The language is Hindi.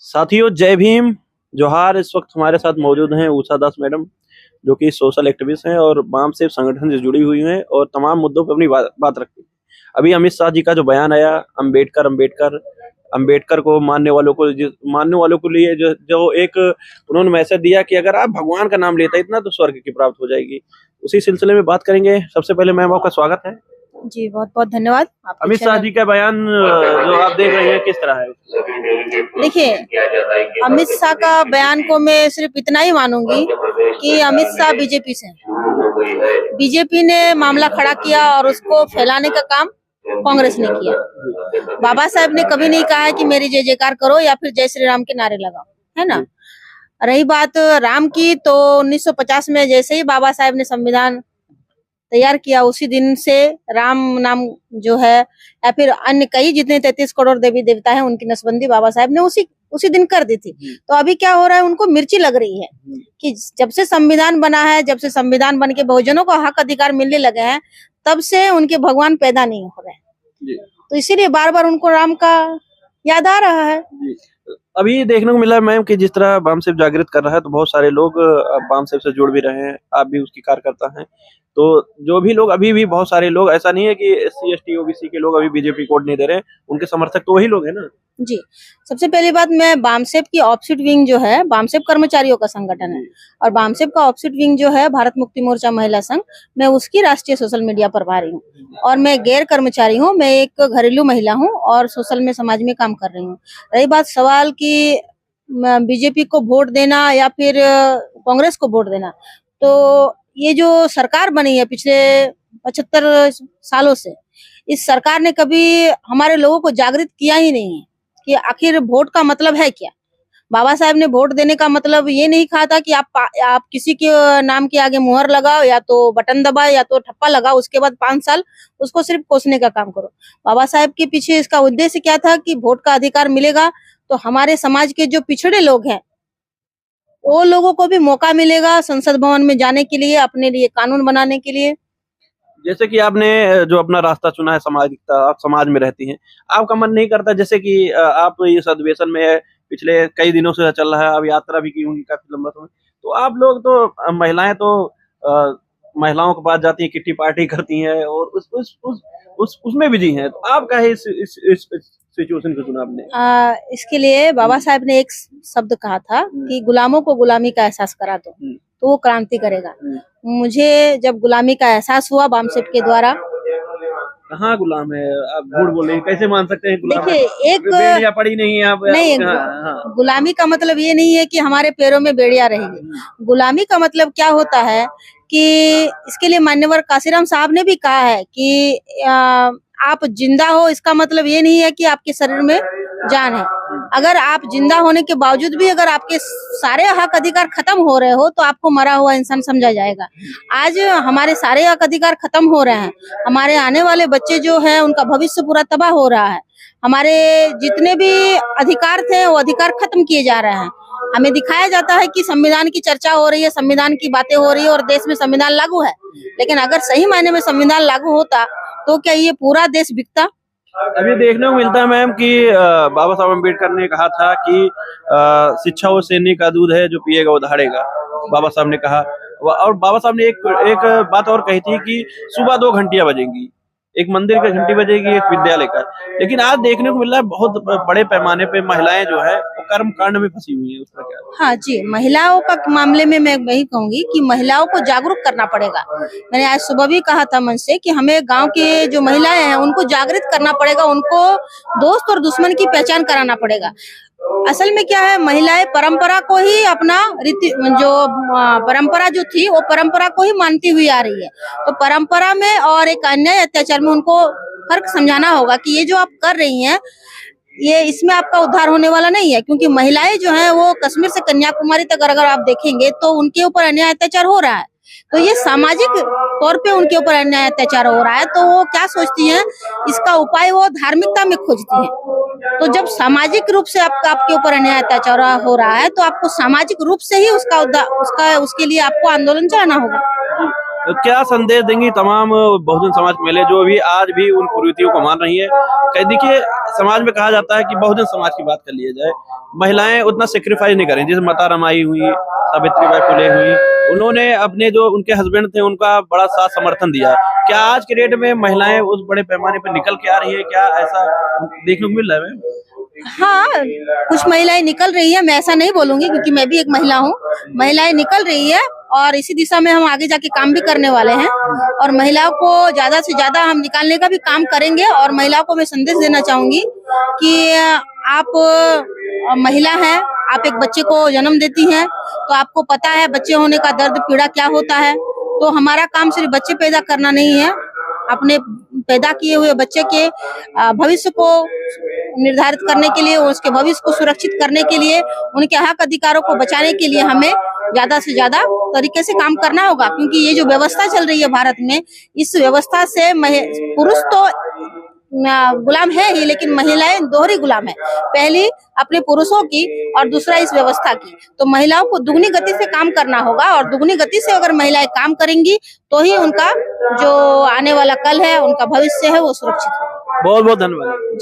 साथियों, जय भीम जोहार। इस वक्त हमारे साथ मौजूद हैं उषा दास मैडम, जो कि सोशल एक्टिविस्ट हैं और वाम से संगठन से जुड़ी हुई हैं और तमाम मुद्दों पर अपनी बात रखती हैं। अभी अमित शाह जी का जो बयान आया, अंबेडकर अंबेडकर अंबेडकर को मानने वालों के लिए जो एक उन्होंने मैसेज दिया कि अगर आप भगवान का नाम लेता इतना तो स्वर्ग की प्राप्त हो जाएगी। उसी सिलसिले में बात करेंगे। सबसे पहले मैम, आपका स्वागत है। जी, बहुत बहुत धन्यवाद। अमित शाह जी का बयान जो आप देख रहे हैं, किस तरह है? देखिए, अमित शाह का बयान को मैं सिर्फ इतना ही मानूंगी कि अमित शाह बीजेपी से हैं। बीजेपी ने मामला खड़ा किया और उसको फैलाने का काम कांग्रेस ने किया। बाबा साहब ने कभी नहीं कहा है कि मेरी जय जयकार करो या फिर जय श्री राम के नारे लगाओ, है ना। रही बात राम की, तो 1950 में जैसे ही बाबा साहब ने संविधान तैयार किया, उसी दिन से राम नाम जो है या फिर अन्य कई जितने 33 करोड़ देवी देवता हैं, उनकी नसबंदी बाबा साहब ने उसी दिन कर दी थी। तो अभी क्या हो रहा है, उनको मिर्ची लग रही है कि जब से संविधान बना है, जब से संविधान बन के बहुजनों को हक अधिकार मिलने लगे हैं, तब से उनके भगवान पैदा नहीं हो रहे हैं। तो इसीलिए बार बार उनको राम का याद आ रहा है। अभी देखने को मिला मैम कि जिस तरह वाम सेव जागृत कर रहा है, तो बहुत सारे लोग वाम सेव से जुड़ भी रहे हैं। आप भी उसकी कार्यकर्ता हैं। तो जो भी लोग, अभी भी बहुत सारे लोग, ऐसा नहीं है कि SC ST OBC के लोग अभी बीजेपी को वोट नहीं दे रहे हैं, उनके समर्थक तो वही लोग हैं ना। जी, सबसे पहली बात, मैं बामसेव की ऑफसेट विंग जो है, बामसेव कर्मचारियों का संगठन है और बामसेव का ऑफसेट विंग जो है भारत मुक्ति मोर्चा महिला संघ, मैं उसकी राष्ट्रीय सोशल मीडिया प्रभारी हूँ और मैं गैर कर्मचारी हूँ। मैं एक घरेलू महिला हूँ और सोशल में समाज में काम कर रही हूँ। रही बात सवाल की बीजेपी को वोट देना या फिर कांग्रेस को वोट देना, तो ये जो सरकार बनी है पिछले 75 सालों से, इस सरकार ने कभी हमारे लोगों को जागृत किया ही नहीं है कि आखिर वोट का मतलब है क्या। बाबा साहब ने वोट देने का मतलब ये नहीं कहा था कि आप किसी के नाम के आगे मुहर लगाओ या तो बटन दबाओ या तो ठप्पा लगाओ, उसके बाद 5 साल उसको सिर्फ कोसने का काम करो। बाबा साहब के पीछे इसका उद्देश्य क्या था कि वोट का अधिकार मिलेगा तो हमारे समाज के जो पिछड़े लोग हैं, वो लोगों को भी मौका मिलेगा संसद भवन में जाने के लिए, अपने लिए कानून बनाने के लिए। जैसे कि आपने जो अपना रास्ता चुना है सामाजिकता, आप समाज में रहती हैं, आपका मन नहीं करता जैसे कि आप इस अधिवेशन में पिछले कई दिनों से चल रहा है, अब यात्रा भी की होंगी काफी लंबा समय, तो आप लोग तो महिलाएं तो महिलाओं के पास जाती है, किट्टी पार्टी करती हैं और उसमें बिजी हैं, तो आप क्या इस सिचुएशन को चुना आपने? इसके लिए बाबा साहब ने एक शब्द कहा था कि गुलामों को गुलामी का एहसास करा दो, तो वो क्रांति करेगा। मुझे जब गुलामी का एहसास हुआ बामसेव के द्वारा। कहाँ गुलाम है? आप झूठ बोल रहे हैं, कैसे मान सकते हैं गुलाम? देखिए, एक बेड़ियां पड़ी नहीं है आप नहीं, गुलामी का मतलब ये नहीं है कि हमारे पैरों में बेड़ियां रहेगी। गुलामी का मतलब क्या होता है कि इसके लिए मान्यवर काशीराम साहब ने भी कहा है कि आप जिंदा हो, इसका मतलब ये नहीं है कि आपके शरीर में जान है। अगर आप जिंदा होने के बावजूद भी अगर आपके सारे हक अधिकार खत्म हो रहे हो, तो आपको मरा हुआ इंसान समझा जाएगा। आज हमारे सारे हक अधिकार खत्म हो रहे हैं, हमारे आने वाले बच्चे जो हैं उनका भविष्य पूरा तबाह हो रहा है। हमारे जितने भी अधिकार थे वो अधिकार खत्म किए जा रहे हैं। हमें दिखाया जाता है कि संविधान की चर्चा हो रही है, संविधान की बातें हो रही है और देश में संविधान लागू है, लेकिन अगर सही मायने में संविधान लागू होता तो क्या ये पूरा देश बिकता? अभी देखने को मिलता है मैम कि बाबा साहब अम्बेडकर ने कहा था कि शिक्षा वो सैनिक का दूध है, जो पिएगा वो दहाड़ेगा। बाबा साहब ने कहा, और बाबा साहब ने एक बात और कही थी कि सुबह 2 घंटियां बजेंगी, एक मंदिर की घंटी बजेगी, एक विद्यालय का। लेकिन आज देखने को मिल रहा है बहुत बड़े पैमाने पे महिलाएं जो है वो कर्म कांड में फंसी हुई है। उसका क्या? हाँ जी, महिलाओं का मामले में मैं वही कहूंगी कि महिलाओं को जागरूक करना पड़ेगा। मैंने आज सुबह भी कहा था मंच से कि हमें गांव के जो महिलाएं हैं उनको जागृत करना पड़ेगा, उनको दोस्त और दुश्मन की पहचान कराना पड़ेगा। असल में क्या है, महिलाएं परंपरा को ही अपना परंपरा जो थी वो परंपरा को ही मानती हुई आ रही है। तो परंपरा में और एक अन्याय अत्याचार में उनको फर्क समझाना होगा कि ये जो आप कर रही हैं, ये इसमें आपका उद्धार होने वाला नहीं है। क्योंकि महिलाएं जो हैं वो कश्मीर से कन्याकुमारी तक अगर आप देखेंगे तो उनके ऊपर अन्याय अत्याचार हो रहा है। तो ये सामाजिक तौर पे उनके ऊपर अन्याय अत्याचार हो रहा है, तो वो क्या सोचती हैं, इसका उपाय वो धार्मिकता में खोजती हैं। तो जब सामाजिक रूप से आपके ऊपर अन्याय अत्याचार हो रहा है, तो आपको सामाजिक रूप से ही उसके लिए आपको आंदोलन चलाना होगा। तो क्या संदेश देंगी तमाम बहुजन समाज महिलाएं जो भी आज भी उन कुरीतियों को मान रही है? कह देखिए, समाज में कहा जाता है कि बहुजन समाज की बात कर लिया जाए, महिलाएं उतना सेक्रीफाइस नहीं करें। जैसे माता रमाई हुई, सावित्रीबाई फुले हुई, उन्होंने अपने जो उनके हस्बैंड थे उनका बड़ा साथ समर्थन दिया। क्या आज के डेट में महिलाएं उस बड़े पैमाने पर निकल के आ रही है? क्या ऐसा देखने को मिल रहा है? हाँ, कुछ महिलाएं निकल रही है, मैं ऐसा नहीं बोलूंगी क्योंकि मैं भी एक महिला हूँ। महिलाएं निकल रही है और इसी दिशा में हम आगे जाके काम भी करने वाले हैं और महिलाओं को ज्यादा से ज्यादा हम निकालने का भी काम करेंगे। और महिलाओं को मैं संदेश देना चाहूंगी कि आप महिला हैं, आप एक बच्चे को जन्म देती हैं तो आपको पता है बच्चे होने का दर्द पीड़ा क्या होता है। तो हमारा काम सिर्फ बच्चे पैदा करना नहीं है, अपने पैदा किए हुए बच्चे के भविष्य को निर्धारित करने के लिए, उसके भविष्य को सुरक्षित करने के लिए, उनके हक अधिकारों को बचाने के लिए हमें ज्यादा से ज्यादा तरीके से काम करना होगा। क्योंकि ये जो व्यवस्था चल रही है भारत में, इस व्यवस्था से पुरुष तो गुलाम है ही, लेकिन महिलाएं दोहरी गुलाम है, पहली अपने पुरुषों की और दूसरा इस व्यवस्था की। तो महिलाओं को दुगनी गति से काम करना होगा और दुगनी गति से अगर महिलाएं काम करेंगी तो ही उनका जो आने वाला कल है, उनका भविष्य है, वो सुरक्षित होगा। बहुत बहुत धन्यवाद।